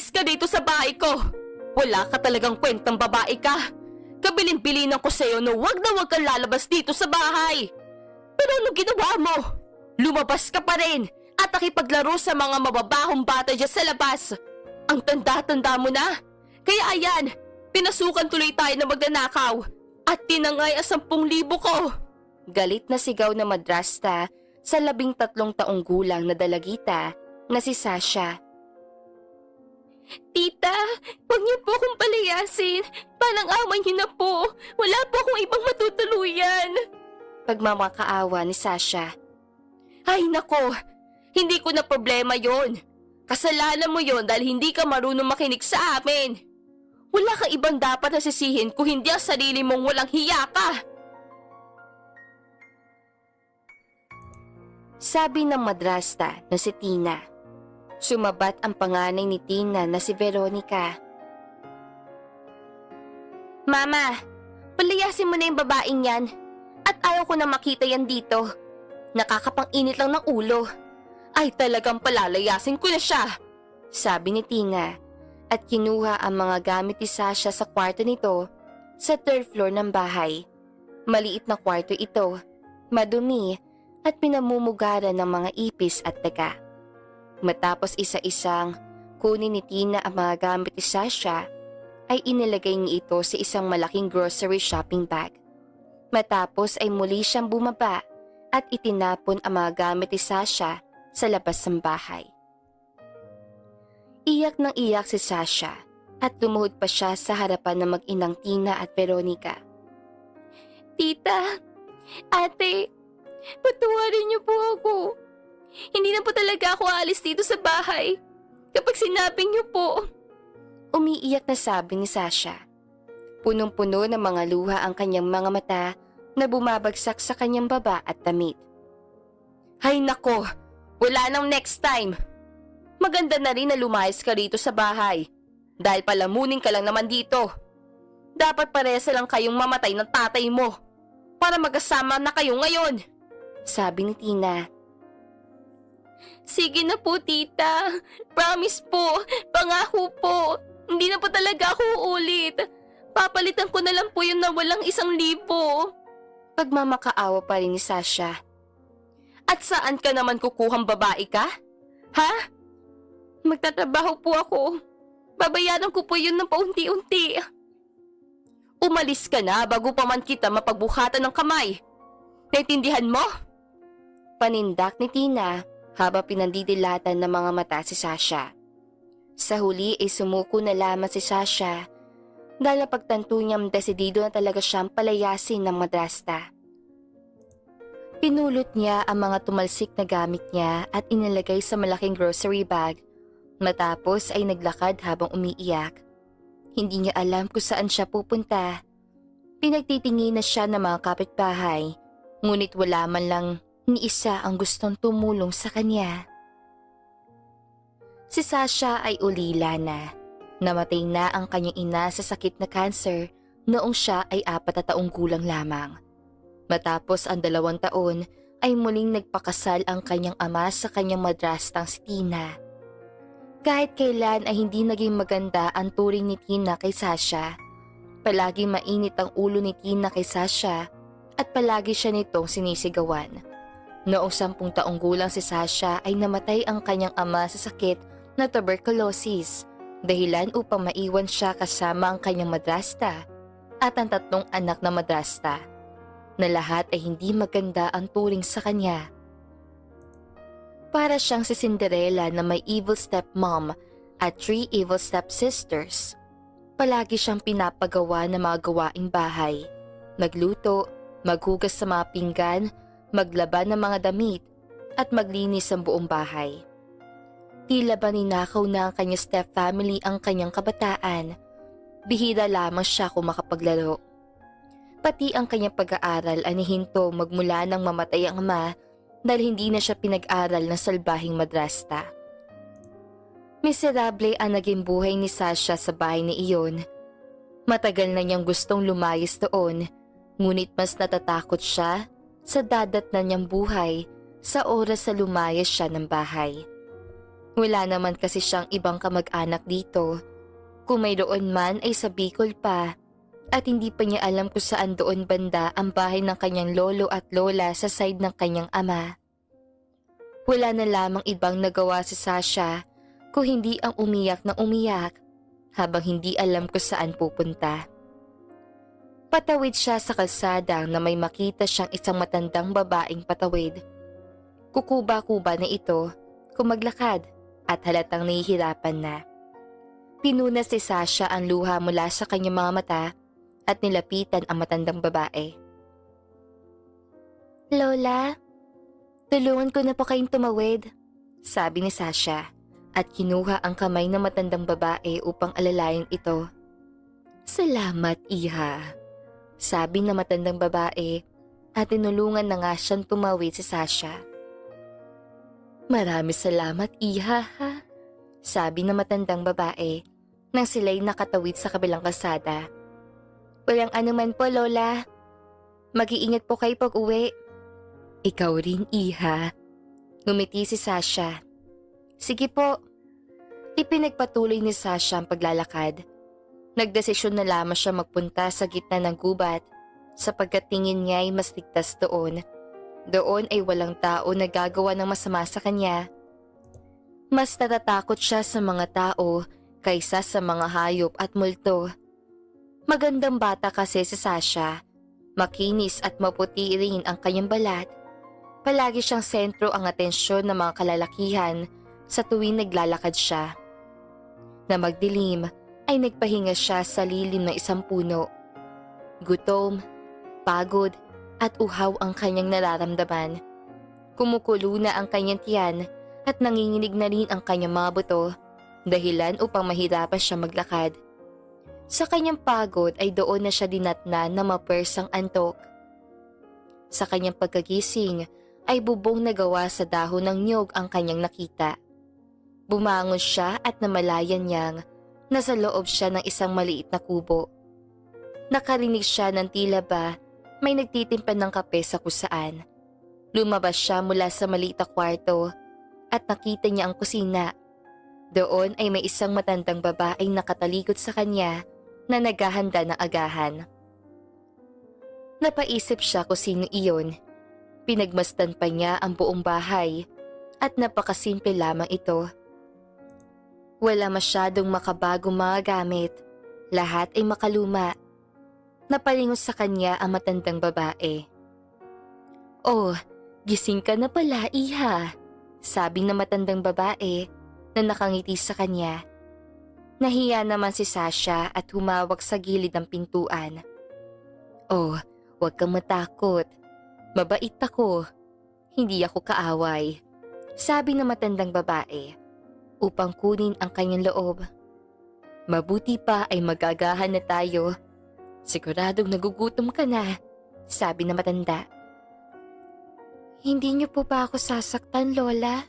Lumayas ka dito sa bahay ko! Wala ka talagang kwentang babae ka! Kabilin-bilinan ko sa'yo na wag kang lalabas dito sa bahay! Pero ano ginawa mo? Lumabas ka pa rin at nakipaglaro sa mga mababahong bata dyan sa labas! Ang tanda-tanda mo na! Kaya ayan, pinasukan tuloy tayo na magnanakaw at tinangay ang 10,000 ko! Galit na sigaw na madrasta sa 13 taong gulang na dalagita na si Sasha. Tita, huwag niyo po akong palayasin. Parang awan niyo na po. Wala po akong ibang matutuluyan. Pagmamakaawa ni Sasha. Ay nako, hindi ko na problema yon. Kasalanan mo yon dahil hindi ka marunong makinig sa amin. Wala kang ibang dapat na sisihin kung hindi ang sarili mong walang hiya ka. Sabi ng madrasta na si Tina. Sumabat ang panganay ni Tina na si Veronica. Mama, palayasin mo na yung babaeng yan at ayaw ko na makita yan dito. Nakakapang-init lang ng ulo. Ay talagang palalayasin ko na siya, sabi ni Tina at kinuha ang mga gamit ni Sasha sa kwarto nito sa 3rd floor ng bahay. Maliit na kwarto ito, madumi at pinamumugaran ng mga ipis at daga. Matapos isa-isang kunin ni Tina ang mga gamit ni Sasha, ay inilagay niya ito sa isang malaking grocery shopping bag. Matapos ay muli siyang bumaba at itinapon ang mga gamit ni Sasha sa labas ng bahay. Iyak ng iyak si Sasha at lumuhod pa siya sa harapan ng mag-inang Tina at Veronica. Tita, ate, patawarin niyo po ako. Hindi na po talaga ako aalis dito sa bahay kapag sinabing niyo po. Umiiyak na sabi ni Sasha. Punong-puno ng mga luha ang kanyang mga mata na bumabagsak sa kanyang baba at damit. Hay nako, wala nang next time. Maganda na rin na lumayas ka rito sa bahay dahil palamunin ka lang naman dito. Dapat paresa lang kayong mamatay ng tatay mo para magkasama na kayo ngayon, sabi ni Tina. Sige na po, tita. Promise po. Pangako po. Hindi na po talaga ako uulit. Papalitan ko na lang po yung nawalang 1,000. Pagmamakaawa pa rin ni Sasha. At saan ka naman kukuhang babae ka? Ha? Magtatrabaho po ako. Babayaran ko po yun ng paunti-unti. Umalis ka na bago pa man kita mapagbuhatan ng kamay. Naintindihan mo? Panindak ni Tina habang pinandidilatan ng mga mata si Sasha. Sa huli ay sumuko na lamang si Sasha dahil napagtanto niyang desidido na talaga siyang palayasin ng madrasta. Pinulot niya ang mga tumalsik na gamit niya at inilagay sa malaking grocery bag. Matapos ay naglakad habang umiiyak. Hindi niya alam kung saan siya pupunta. Pinagtitingin na siya ng mga kapitbahay, ngunit wala man lang ni isa ang gustong tumulong sa kanya. Si Sasha ay ulila na. Namatay na ang kanyang ina sa sakit na cancer noong siya ay 4 na taong gulang lamang. Matapos ang 2 taon ay muling nagpakasal ang kanyang ama sa kanyang madrastang si Tina. Kahit kailan ay hindi naging maganda ang turing ni Tina kay Sasha. Palaging mainit ang ulo ni Tina kay Sasha at palagi siya nitong sinisigawan. Noong 10 taong gulang si Sasha ay namatay ang kanyang ama sa sakit na tuberculosis, dahilan upang maiwan siya kasama ang kanyang madrasta at ang 3 anak na madrasta, na lahat ay hindi maganda ang turing sa kanya. Para siyang si Cinderella na may evil stepmom at 3 evil stepsisters. Palagi siyang pinapagawa ng mga gawaing bahay, nagluto, maghugas sa mga pinggan, maglaban ng mga damit at maglinis ang buong bahay. Tila ba ninakaw na ang kanyang step-family ang kanyang kabataan. Bihira lamang siya kung makapaglaro. Pati ang kanyang pag-aaral ay nahinto magmula nang mamatay ang ama dahil hindi na siya pinag-aral ng salbahing madrasta. Miserable ang naging buhay ni Sasha sa bahay ni iyon. Matagal na niyang gustong lumayas doon, ngunit mas natatakot siya sa dadatnan niyang buhay sa oras sa lumayas siya ng bahay. Wala naman kasi siyang ibang kamag-anak dito. Kung mayroon man ay sa Bicol pa. At hindi pa niya alam kung saan doon banda ang bahay ng kanyang lolo at lola sa side ng kanyang ama. Wala na lamang ibang nagawa si Sasha kung hindi ang umiyak na umiyak habang hindi alam kung saan pupunta. Patawid siya sa kalsada na may makita siyang isang matandang babaeng patawid. Kukuba-kuba na ito kung maglakad at halatang nahihirapan na. Pinunas ni Sasha ang luha mula sa kanyang mga mata at nilapitan ang matandang babae. "Lola, tulungan ko na po kayong tumawid," sabi ni Sasha at kinuha ang kamay ng matandang babae upang alalayan ito. "Salamat, iha," sabi ng matandang babae at tinulungan na nga siyang tumawid si Sasha. "Marami salamat, iha, ha," sabi ng matandang babae nang sila'y nakatawid sa kabilang kalsada. "Walang anuman po, Lola. Mag-iingat po kayo pag-uwi." "Ikaw rin, iha." Ngumiti si Sasha. "Sige po." Ipinagpatuloy ni Sasha ang paglalakad. Nagdesisyon na lamang siya magpunta sa gitna ng gubat sapagkat tingin niya ay mas ligtas doon. Doon ay walang tao na gagawa ng masama sa kanya. Mas natatakot siya sa mga tao kaysa sa mga hayop at multo. Magandang bata kasi si Sasha. Makinis at maputi rin ang kanyang balat. Palagi siyang sentro ang atensyon ng mga kalalakihan sa tuwing naglalakad siya. Na magdilim ay nagpahinga siya sa lilim ng isang puno. Gutom, pagod at uhaw ang kanyang nararamdaman. Kumukulo na ang kanyang tiyan at nanginginig na rin ang kanyang mga buto, dahilan upang mahirapan siya maglakad. Sa kanyang pagod ay doon na siya dinatna na mapersang antok. Sa kanyang pagkagising ay bubong na gawa sa dahon ng niyog ang kanyang nakita. Bumangon siya at namalayan niyang nasa loob siya ng isang maliit na kubo. Nakarinig siya ng tila ba may nagtitimpan ng kape sa kusaan. Lumabas siya mula sa maliit na kwarto at nakita niya ang kusina. Doon ay may isang matandang babaeng nakatalikod sa kanya na naghahanda ng agahan. Napaisip siya kung sino iyon. Pinagmasdan pa niya ang buong bahay at napakasimple lamang ito. Wala masyadong makabagong mga gamit. Lahat ay makaluma. Napalingon sa kanya ang matandang babae. "Oh, gising ka na pala, iha," sabi ng matandang babae na nakangiti sa kanya. Nahiya naman si Sasha at humawak sa gilid ng pintuan. "Oh, huwag kang matakot. Mabait ako. Hindi ako kaaway," sabi ng matandang babae upang kunin ang kanyang loob. "Mabuti pa ay magagahan na tayo. Siguradong nagugutom ka na," sabi ng matanda. "Hindi niyo po ba ako sasaktan, Lola?"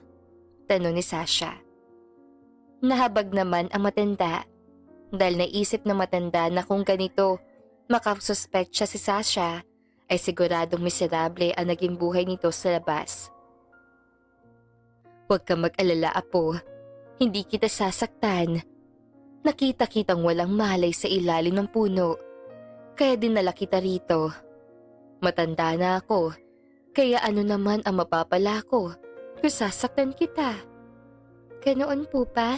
tanong ni Sasha. Nahabag naman ang matanda dahil naisip ng matanda na kung ganito makasuspect siya si Sasha ay siguradong miserable ang naging buhay nito sa labas. "Huwag kang mag-alala, apo. Hindi kita sasaktan. Nakita kitang walang malay sa ilalim ng puno, kaya dinala kita rito. Matanda na ako, kaya ano naman ang mapapala ko kung sasaktan kita." "Ganoon po ba?"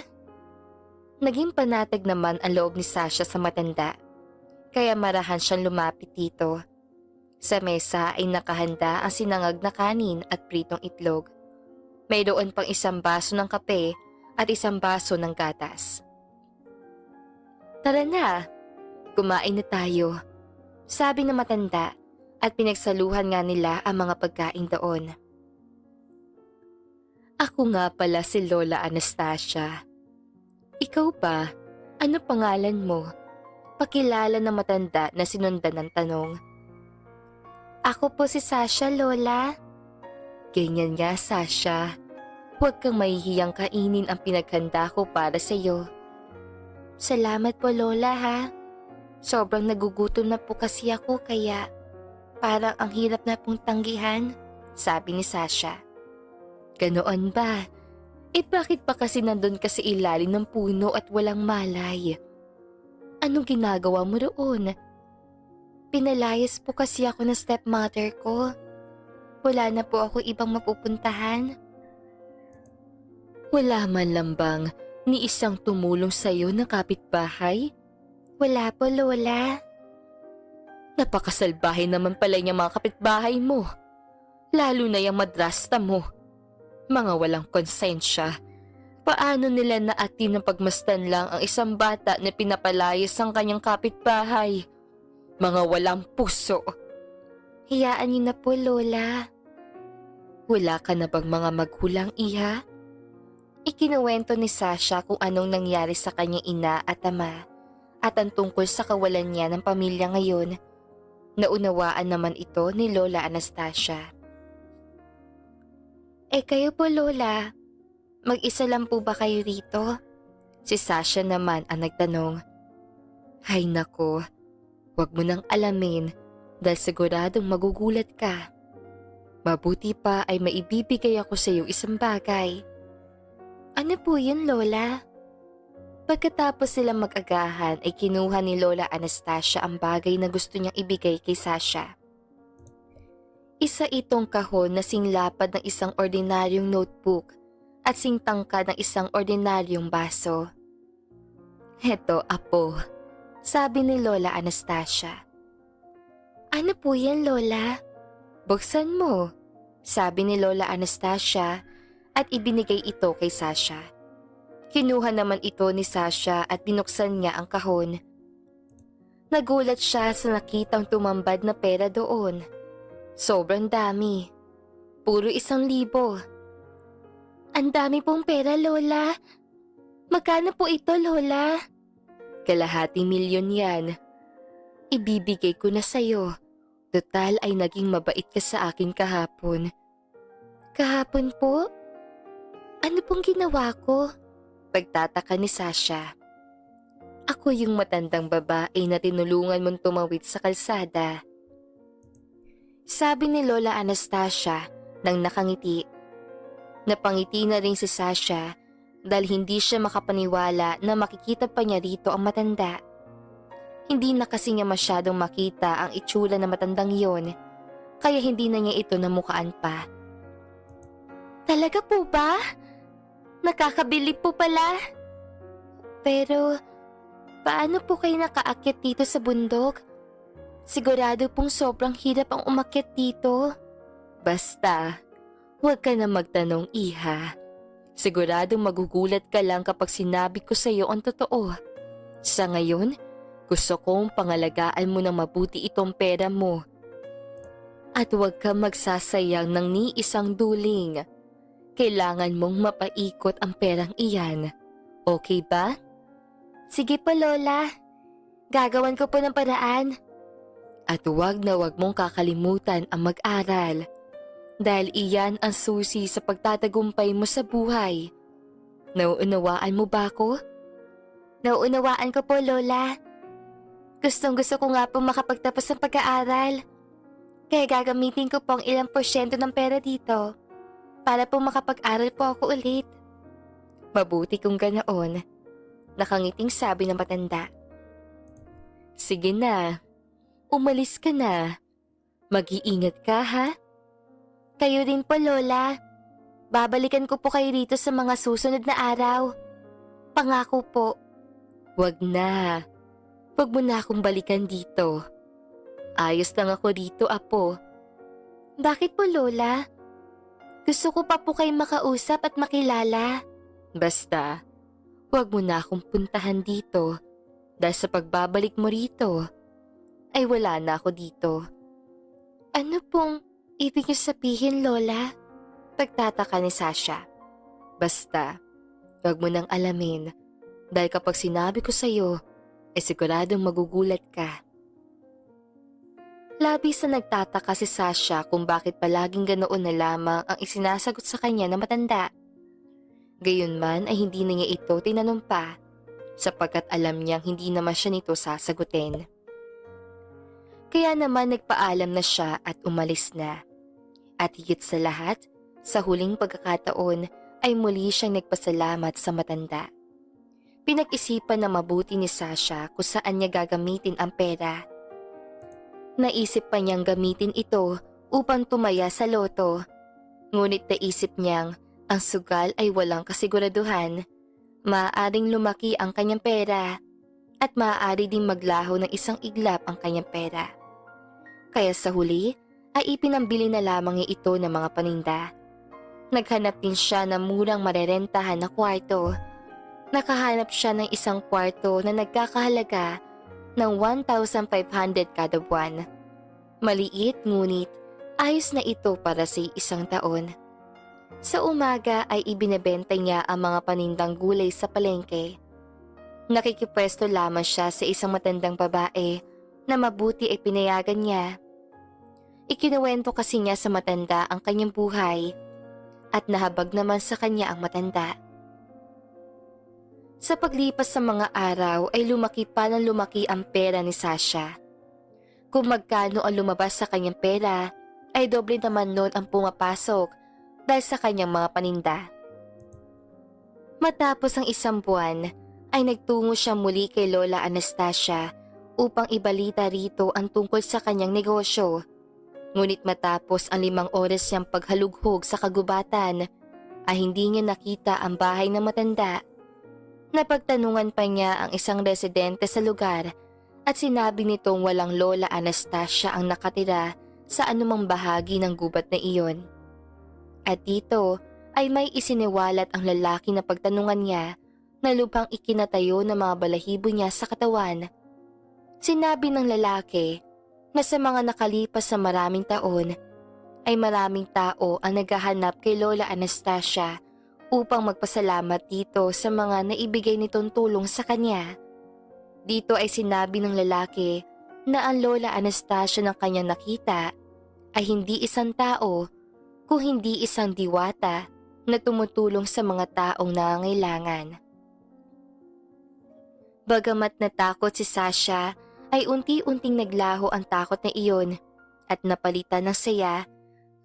Naging panatag naman ang loob ni Sasha sa matanda, kaya marahan siyang lumapit dito. Sa mesa ay nakahanda ang sinangag na kanin at pritong itlog. Mayroon pang isang baso ng kape at isang baso ng gatas. "Tara na, kumain na tayo," sabi ng matanda at pinagsaluhan nga nila ang mga pagkain doon. "Ako nga pala si Lola Anastasia. Ikaw ba? Ano pangalan mo?" Pakilala ng matanda na sinundan ng tanong. "Ako po si Sasha, Lola." "Ganyan nga, Sasha. Huwag kang mahihiyang kainin ang pinaghanda ko para sa iyo." "Salamat po, Lola, ha. Sobrang nagugutom na po kasi ako kaya parang ang hirap na pong tanggihan," sabi ni Sasha. "Ganoon ba? Bakit pa kasi nandun ka sa ilalim ng puno at walang malay? Anong ginagawa mo roon? Pinalayas po kasi ako ng stepmother ko. Wala na po ako ibang mapupuntahan. Wala man lang bang ni isang tumulong sa'yo na kapitbahay? Wala po, Lola. Napakasalbahe naman pala niya mga kapitbahay mo. Lalo na yung madrasta mo. Mga walang konsensya. Paano nila naatim ng pagmasdan lang ang isang bata na pinapalayas ang kanyang kapitbahay? Mga walang puso. Hiyaan niyo na po, Lola. Wala ka na bang mga magulang, Iha? Ikinuwento ni Sasha kung anong nangyari sa kanyang ina at ama at ang tungkol sa kawalan niya ng pamilya ngayon. Naunawaan naman ito ni Lola Anastasia. Kayo po, Lola. Mag-isa lang po ba kayo rito? Si Sasha naman ang nagtanong. Hay nako, wag mo nang alamin dahil siguradong magugulat ka. Mabuti pa ay maibibigay ako sa iyo isang bagay. Ano po yun, Lola? Pagkatapos silang mag-agahan ay kinuha ni Lola Anastasia ang bagay na gusto niyang ibigay kay Sasha. Isa itong kahon na singlapad ng isang ordinaryong notebook at singtangkad ng isang ordinaryong baso. Heto, apo, sabi ni Lola Anastasia. Ano po yan, Lola? Buksan mo, sabi ni Lola Anastasia at ibinigay ito kay Sasha. Kinuha naman ito ni Sasha at binuksan niya ang kahon. Nagulat siya sa nakitang tumambad na pera doon. Sobrang dami. Puro 1,000. Ang dami pong pera, Lola. Magkano po ito, Lola? Kalahating milyon yan. Ibibigay ko na sa'yo. Total ay naging mabait ka sa akin kahapon. Kahapon po? Ano pong ginawa ko? Pagtataka ni Sasha. Ako yung matandang babae na tinulungan mong tumawid sa kalsada. Sabi ni Lola Anastasia nang nakangiti. Napangiti na rin si Sasha dahil hindi siya makapaniwala na makikita pa niya rito ang matanda. Hindi na kasi niya masyadong makita ang itsura na matandang yon, kaya hindi na niya ito namukaan pa. Talaga po ba? Nakakabilib po pala. Pero, paano po kayo nakaakyat dito sa bundok? Sigurado pong sobrang hirap ang umakyat dito. Basta, huwag ka na magtanong, Iha. Siguradong magugulat ka lang kapag sinabi ko sa iyo ang totoo. Sa ngayon, gusto kong pangalagaan mo ng mabuti itong pera mo. At huwag kang magsasayang ng ni isang duling. Kailangan mong mapaikot ang perang iyan. Okay ba? Sige po, Lola. Gagawan ko po ng paraan. At huwag na huwag mong kakalimutan ang mag-aral. Dahil iyan ang susi sa pagtatagumpay mo sa buhay. Nauunawaan mo ba ako? Nauunawaan ko po, Lola. Gustong-gusto ko nga po makapagtapos ng pag-aaral. Kaya gagamitin ko po ang ilang porsyento ng pera dito para po makapag-aral po ako ulit. Mabuti kung ganoon. Nakangiting sabi ng matanda. Sige na. Umalis ka na. Mag-iingat ka, ha? Kayo din po, Lola. Babalikan ko po kayo rito sa mga susunod na araw. Pangako po. Wag na. Wag mo na akong balikan dito. Ayos lang ako dito, apo. Bakit po, Lola? Gusto ko pa po kayong makausap at makilala. Basta, wag mo na akong puntahan dito. Dahil sa pagbabalik mo rito, ay wala na ako dito. Ano pong ibig niyo sabihin, Lola? Pagtataka ni Sasha. Basta, wag mo nang alamin. Dahil kapag sinabi ko sa'yo, siguradong magugulat ka. Labis na nagtataka si Sasha kung bakit palaging ganoon na lamang ang isinasagot sa kanya na matanda. Gayunman ay hindi na niya ito tinanong pa, sapagkat alam niyang hindi naman siya nito sasagutin. Kaya naman nagpaalam na siya at umalis na. At higit sa lahat, sa huling pagkakataon ay muli siyang nagpasalamat sa matanda. Pinag-isipan na mabuti ni Sasha kung saan niya gagamitin ang pera. Naisip pa niyang gamitin ito upang tumaya sa loto. Ngunit naisip niyang ang sugal ay walang kasiguraduhan. Maaaring lumaki ang kanyang pera at maaari ding maglaho ng isang iglap ang kanyang pera. Kaya sa huli ay ipinambili na lamang niya ito ng mga paninda. Naghanap din siya ng murang marerentahan na kwarto. Nakahanap siya ng isang kwarto na nagkakahalaga ng 1,500 kada buwan. Maliit ngunit ayos na ito para sa isang taon. Sa umaga ay ibinebenta niya ang mga panindang gulay sa palengke. Nakikipwesto lamang siya sa isang matandang babae na mabuti ay pinayagan niya. Ikinuwento kasi niya sa matanda ang kanyang buhay at nahabag naman sa kanya ang matanda. Sa paglipas sa mga araw ay lumaki pa ng lumaki ang pera ni Sasha. Kung magkano ang lumabas sa kanyang pera, ay doble naman noon ang pumapasok dahil sa kanyang mga paninda. Matapos ang isang buwan, ay nagtungo siya muli kay Lola Anastasia upang ibalita rito ang tungkol sa kanyang negosyo. Ngunit matapos ang 5 oras niyang paghalughog sa kagubatan, ay hindi niya nakita ang bahay ng matanda. Napagtanungan pa niya ang isang residente sa lugar at sinabi nitong walang Lola Anastasia ang nakatira sa anumang bahagi ng gubat na iyon. At dito ay may isiniwalat ang lalaki na pagtanungan niya na lupang ikinatayo ng mga balahibo niya sa katawan. Sinabi ng lalaki na sa mga nakalipas sa maraming taon ay maraming tao ang naghahanap kay Lola Anastasia upang magpasalamat dito sa mga naibigay nitong tulong sa kanya. Dito ay sinabi ng lalaki na ang Lola Anastasia ng kanyang nakita ay hindi isang tao, kung hindi isang diwata na tumutulong sa mga taong nangangailangan. Bagamat natakot si Sasha, ay unti-unting naglaho ang takot na iyon at napalitan ng saya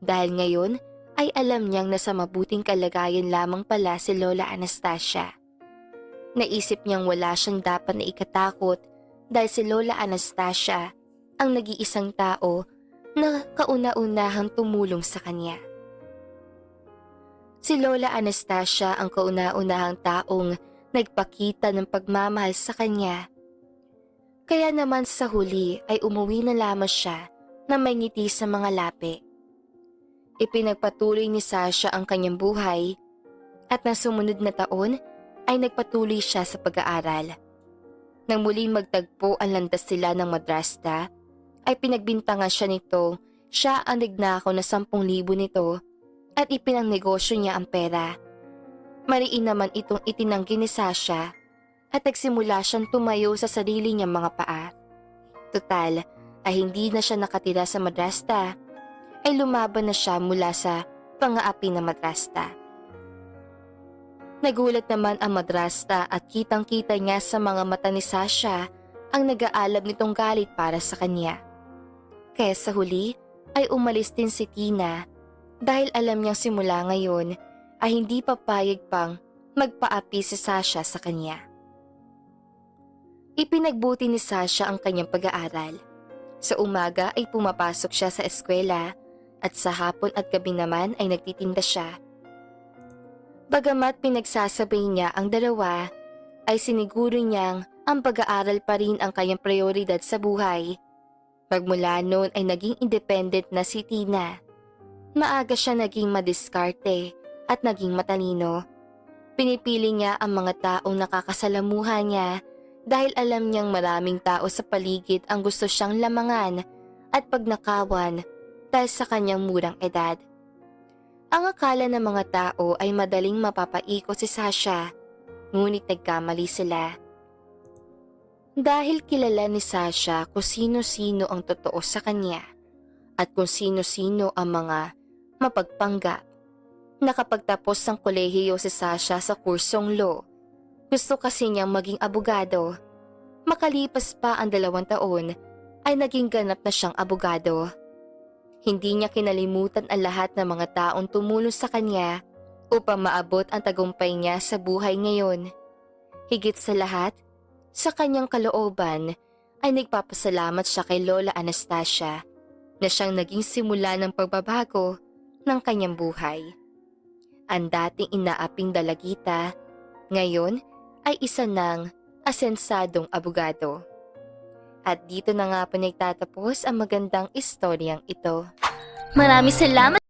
dahil ngayon ay alam niyang nasa mabuting kalagayan lamang pala si Lola Anastasia. Naisip niyang wala siyang dapat na ikatakot dahil si Lola Anastasia ang nag-iisang tao na kauna-unahang tumulong sa kanya. Si Lola Anastasia ang kauna-unahang taong nagpakita ng pagmamahal sa kanya. Kaya naman sa huli ay umuwi na lamang siya na may ngiti sa mga lapi. Ipinagpatuloy ni Sasha ang kanyang buhay at na sumunod na taon ay nagpatuloy siya sa pag-aaral. Nang muling magtagpo ang landas sila ng madrasta, ay pinagbintangan siya nito, siya ang nagnakaw na 10,000 nito at ipinangnegosyo niya ang pera. Mariin naman itong itinanggi ni Sasha at nagsimula siyang tumayo sa sarili niyang mga paa. Total ay hindi na siya nakatira sa madrasta, ay lumaban na siya mula sa pang-aapi na madrasta. Nagulat naman ang madrasta at kitang-kita niya sa mga mata ni Sasha ang nag-aalab nitong galit para sa kanya. Kaya sa huli ay umalis din si Tina dahil alam niyang simula ngayon ay hindi papayag pang magpaapi si Sasha sa kanya. Ipinagbuti ni Sasha ang kanyang pag-aaral. Sa umaga ay pumapasok siya sa eskwela at sa hapon at gabi naman ay nagtitinda siya. Bagamat pinagsasabay niya ang dalawa, ay siniguro niyang ang pag-aaral pa rin ang kanyang prioridad sa buhay. Magmula noon ay naging independent na si Tina. Maaga siya naging madiskarte at naging matalino. Pinipili niya ang mga taong nakakasalamuha niya dahil alam niyang maraming tao sa paligid ang gusto siyang lamangan at pagnakawan dahil sa kanyang murang edad. Ang akala ng mga tao ay madaling mapapaikot si Sasha, ngunit nagkamali sila. Dahil kilala ni Sasha kung sino-sino ang totoo sa kanya at kung sino-sino ang mga mapagpanggap. Nakapagtapos ng kolehiyo si Sasha sa kursong law. Gusto kasi niyang maging abogado. Makalipas pa ang 2 taon ay naging ganap na siyang abogado. Hindi niya kinalimutan ang lahat ng mga taong tumulong sa kanya upang maabot ang tagumpay niya sa buhay ngayon. Higit sa lahat, sa kanyang kalooban ay nagpapasalamat siya kay Lola Anastasia na siyang naging simula ng pagbabago ng kanyang buhay. Ang dating inaaping dalagita, ngayon ay isa ng asensadong abogado. At dito na nga po nagtatapos ang magandang istoryang ito. Maraming salamat!